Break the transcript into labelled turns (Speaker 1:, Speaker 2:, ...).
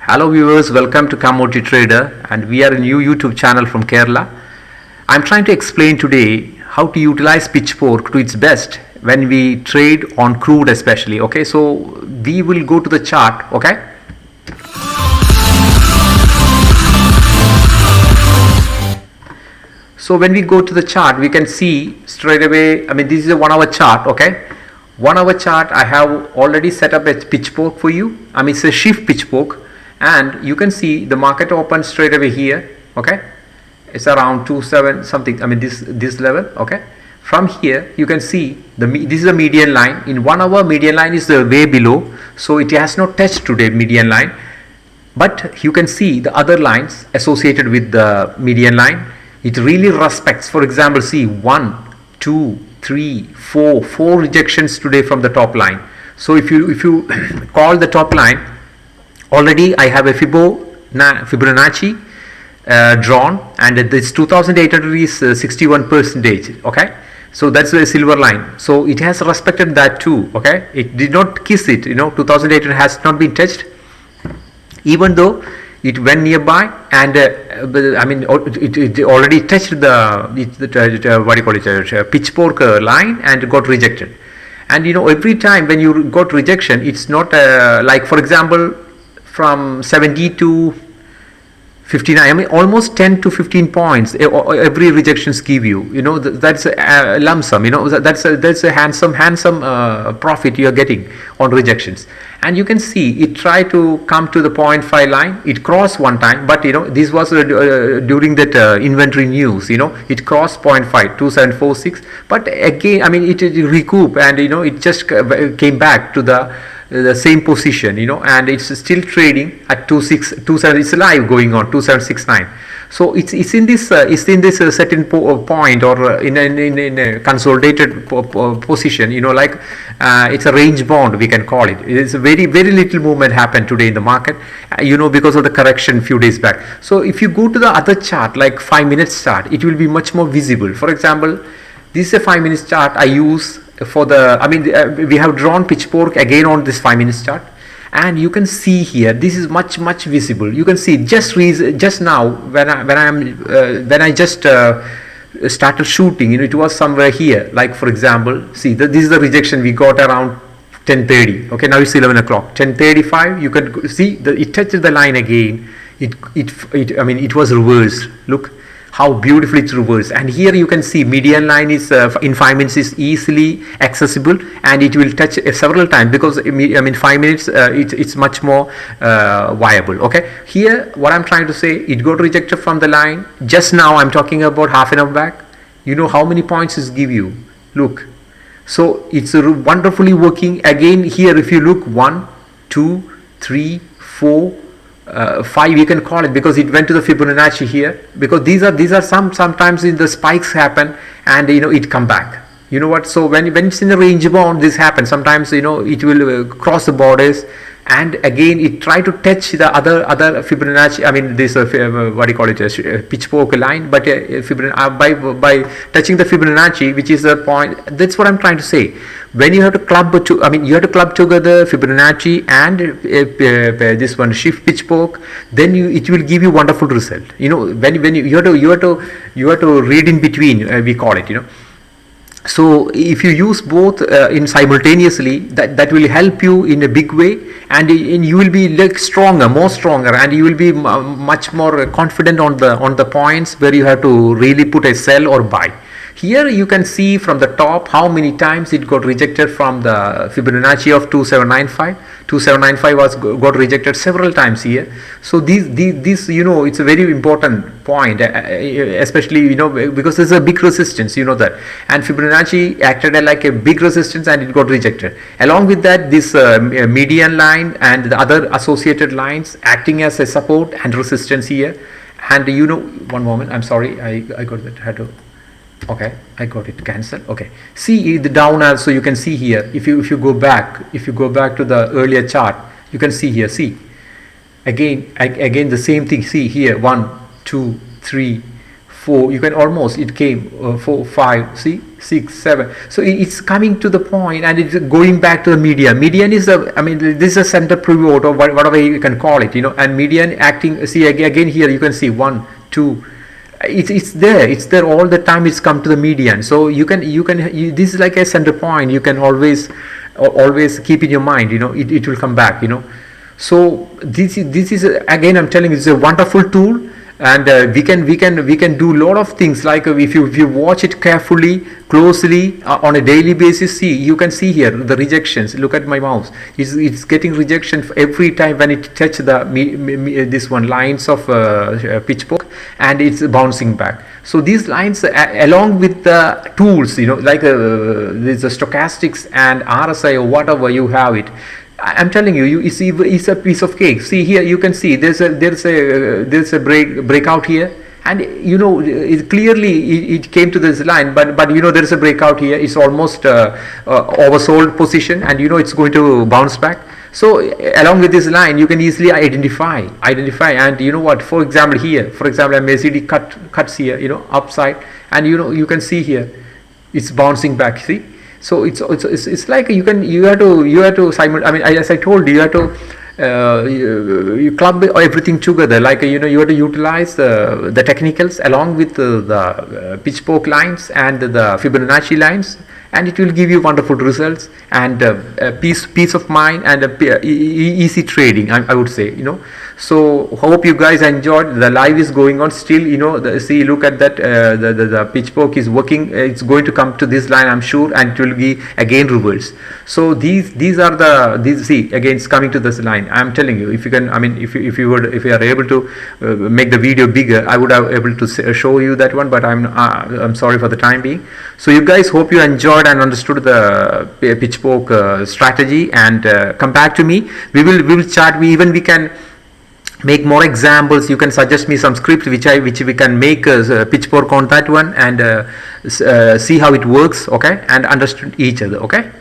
Speaker 1: Hello viewers, welcome to Commodity Trader, and we are a new YouTube channel from Kerala. I'm trying to explain today how to utilize pitchfork to its best when we trade on crude especially. Okay, so we will go to the chart. Okay, so when we go to the chart, we can see straight away, this is a 1 hour chart. Okay, 1 hour chart, I have already set up a pitchfork for you. It's a shift pitchfork, and you can see the market open straight away here. Okay, it's around 27 something, this level. Okay, from here you can see this is the median line. In 1 hour, median line is way below, so it has not touched today median line, but you can see the other lines associated with the median line. It really respects. For example, see 1 2 3 4 rejections today from the top line. So if you call the top line, already I have a Fibonacci drawn, and this 2800 is 61%. Okay, so that's a silver line, so it has respected that too. Okay, it did not kiss it. 2800 has not been touched, even though it went nearby, and it already touched the what do you call it, pitchfork line, and got rejected. And every time when you got rejection, it's not like, for example, from 70 to 59, almost 10 to 15 points every rejections give you. That's a lump sum. That's a handsome profit you are getting on rejections. And you can see it tried to come to the 0.5 line. It crossed one time, but this was during that inventory news. It crossed 0.5, 2746, but again, it recouped, and it just came back to the same position, and it's still trading at 27. It's live going on 2769. So it's in this certain point, or in a consolidated position, like it's a range bond, we can call it. It's a very little movement happened today in the market, because of the correction few days back. So if you go to the other chart, like 5 minutes chart, it will be much more visible. For example, this is a 5 minutes chart I use for the, we have drawn pitchfork again on this 5 minutes chart, and you can see here this is much visible. You can see just now when I just started shooting, it was somewhere here. Like, for example, see this is the rejection we got around 10:30. Okay, now it's 11 o'clock. 10:35. You can see it touched the line again. It was reversed. Look how beautifully it's reversed. And here you can see median line is in 5 minutes is easily accessible, and it will touch several times, because 5 minutes it's much more viable. Okay, here what I'm trying to say, it got rejected from the line just now. I'm talking about half an hour back. How many points it give you? Look, so it's wonderfully working. Again here, if you look, 1 2 3 4 5, you can call it, because it went to the Fibonacci here, because these are sometimes in the spikes happen, and it come back. What, so when it's in the range bound, this happens sometimes. It will cross the borders, and again it try to touch the other Fibonacci, this what do you call it, pitchfork line, but by touching the Fibonacci, which is the point. That's what I'm trying to say. When you have to club you have to club together Fibonacci and this one shift pitchfork, then it will give you wonderful result. When you have to read in between, we call it. So if you use both in simultaneously, that will help you in a big way, and you will be like more stronger, and you will be much more confident on the points where you have to really put a sell or buy. Here you can see from the top how many times it got rejected from the Fibonacci of 2795. 2795 got rejected several times here. So this it's a very important point, especially because there's a big resistance, that, and Fibonacci acted like a big resistance, and it got rejected. Along with that, this median line and the other associated lines acting as a support and resistance here. And one moment, I'm sorry, I got that, had to. Okay, I got it cancelled. Okay, see the down also, you can see here. If you go back to the earlier chart, you can see here. See again the same thing. See here, 1 2 3 4, you can almost, it came 4, 5, see, 6, 7. So it's coming to the point and it's going back to the median. Median is this is a center pivot or whatever you can call it, and median acting, see again here you can see 1, 2. It's there all the time. It's come to the median. So this is like a center point. You can always keep in your mind. It will come back. So this is again, I'm telling you, it's a wonderful tool, and we can do a lot of things, like if you watch it carefully, closely, on a daily basis. See, you can see here the rejections. Look at my mouse. It's getting rejection every time when it touch this one lines of pitchfork, and it's bouncing back. So these lines, along with the tools, like there's a stochastics and RSI or whatever you have it. I'm telling you, it's a piece of cake. See here, you can see there's a breakout here, and it clearly it came to this line, but there is a breakout here. It's almost oversold position, and it's going to bounce back. So along with this line, you can easily identify, and what? For example, here, MACD cuts here, upside, and you can see here, it's bouncing back. See. So it's like you have to as I told you, you have to you club everything together, like you have to utilize the technicals along with the pitchfork lines and the Fibonacci lines, and it will give you wonderful results and peace of mind and easy trading, I would say. So hope you guys enjoyed. The live is going on still. See, look at that. The pitchfork is working. It's going to come to this line, I'm sure, and it will be again reverse. So these see, again it's coming to this line. I'm telling you, if you can, if you are able to make the video bigger, I would have able to show you that one, but I'm sorry for the time being. So you guys, hope you enjoyed and understood the pitchfork strategy, and come back to me. We will chat. We can make more examples. You can suggest me some script which we can make pitchfork on that one, and see how it works, okay, and understand each other, okay.